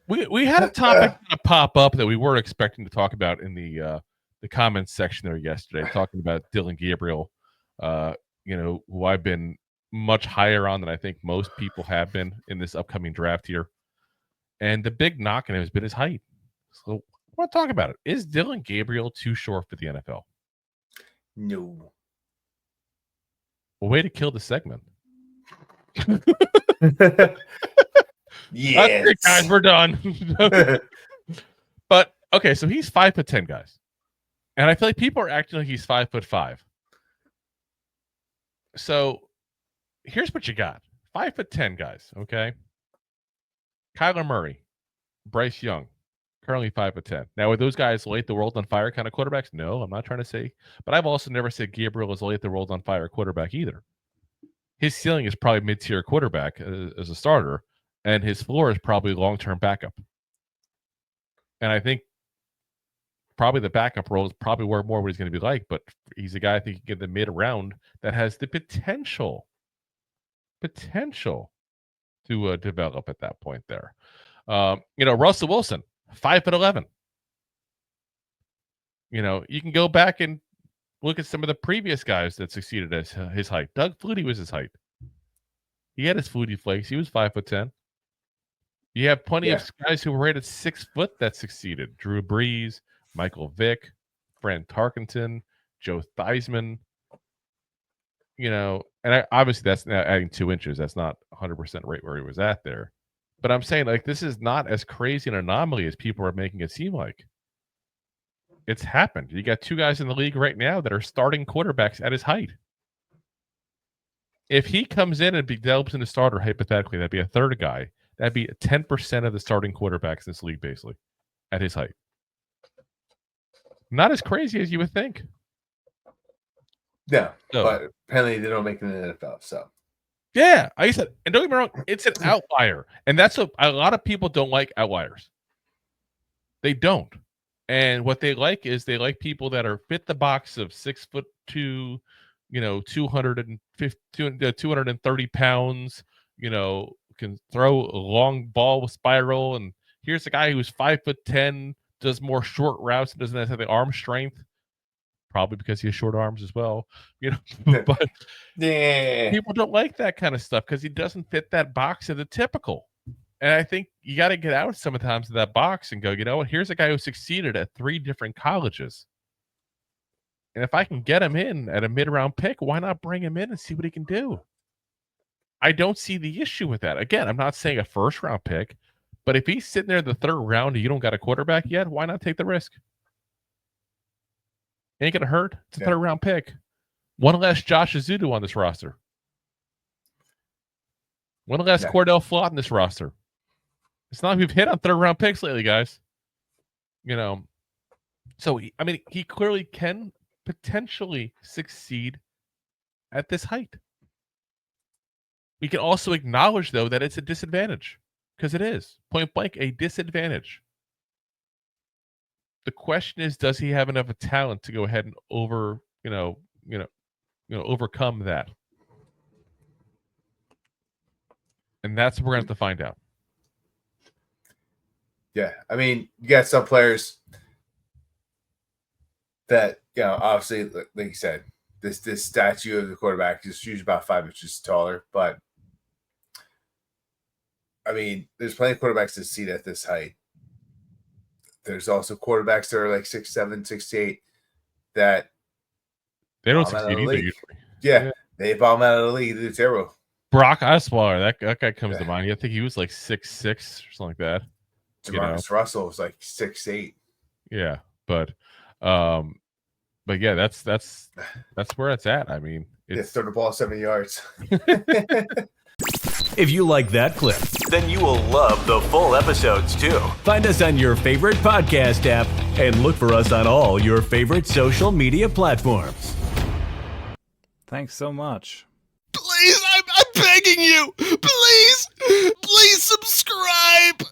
we had a topic pop up that we weren't expecting to talk about in the comments section there yesterday, talking about Dylan Gabriel, who I've been much higher on than I think most people have been in this upcoming draft here. And the big knock on him has been his height. So I want to talk about it. Is Dylan Gabriel too short for the NFL? No. Well, way to kill the segment. Yeah, okay, guys, we're done. But okay, so he's 5'10", guys, and I feel like people are acting like he's 5'5". So here's what you got: 5'10", guys. Okay, Kyler Murray, Bryce Young, currently 5'10". Now, are those guys light the world on fire kind of quarterbacks? No, I'm not trying to say, but I've also never said Gabriel is light the world on fire quarterback either. His ceiling is probably mid-tier quarterback as a starter, and his floor is probably long-term backup. And I think probably the backup role is probably more what he's going to be like, but he's a guy I think you can get the mid-round that has the potential to develop at that point there. Russell Wilson, 5'11". You can go back and look at some of the previous guys that succeeded at his height. Doug Flutie was his height. He had his Flutie flakes. He was 5'10". You have plenty of guys who were rated 6 foot that succeeded. Drew Brees, Michael Vick, Fran Tarkenton, Joe Theismann. And obviously that's now adding 2 inches. That's not 100% right where he was at there. But I'm saying, like, this is not as crazy an anomaly as people are making it seem like. It's happened. You got 2 guys in the league right now that are starting quarterbacks at his height. If he comes in and develops into starter, hypothetically, that'd be a third guy. That'd be 10% of the starting quarterbacks in this league, basically, at his height. Not as crazy as you would think. Yeah, but apparently they don't make it in the NFL, so. Yeah, like I said, and don't get me wrong, it's an outlier. And that's a lot of people don't like outliers. They don't. And what they like is they like people that are fit the box of 6'2", 230 pounds, can throw a long ball with spiral. And here's a guy who's 5'10", does more short routes and doesn't have the arm strength, probably because he has short arms as well. But people don't like that kind of stuff because he doesn't fit that box of the typical. And I think you got to get out sometimes of that box and go, you know what? Here's a guy who succeeded at 3 different colleges. And if I can get him in at a mid-round pick, why not bring him in and see what he can do? I don't see the issue with that. Again, I'm not saying a first-round pick, but if he's sitting there in the 3rd round and you don't got a quarterback yet, why not take the risk? Ain't going to hurt. It's a 3rd-round pick. One less Josh Azudu on this roster. One less Cordell Flott on this roster. It's not like we've hit on 3rd-round picks lately, guys. So, he clearly can potentially succeed at this height. We can also acknowledge, though, that it's a disadvantage, because it is point blank a disadvantage. The question is, does he have enough of talent to go ahead and overcome that? And that's what we're going to have to find out. Yeah, you got some players that, obviously, like you said, this statue of the quarterback is usually about 5 inches taller. But, there's plenty of quarterbacks that succeed at this height. There's also quarterbacks that are like 6'7", 6'8", that they don't succeed either usually. Yeah, they bomb out of the league. They're terrible. Brock Osweiler, that guy comes to mind. I think he was like 6'6" or something like that. Jamarcus Russell was like 6'8". Yeah, but yeah, that's where it's at. It's throw the ball 70 yards. If you like that clip, then you will love the full episodes too. Find us on your favorite podcast app and look for us on all your favorite social media platforms. Thanks so much. Please, I'm begging you. Please subscribe.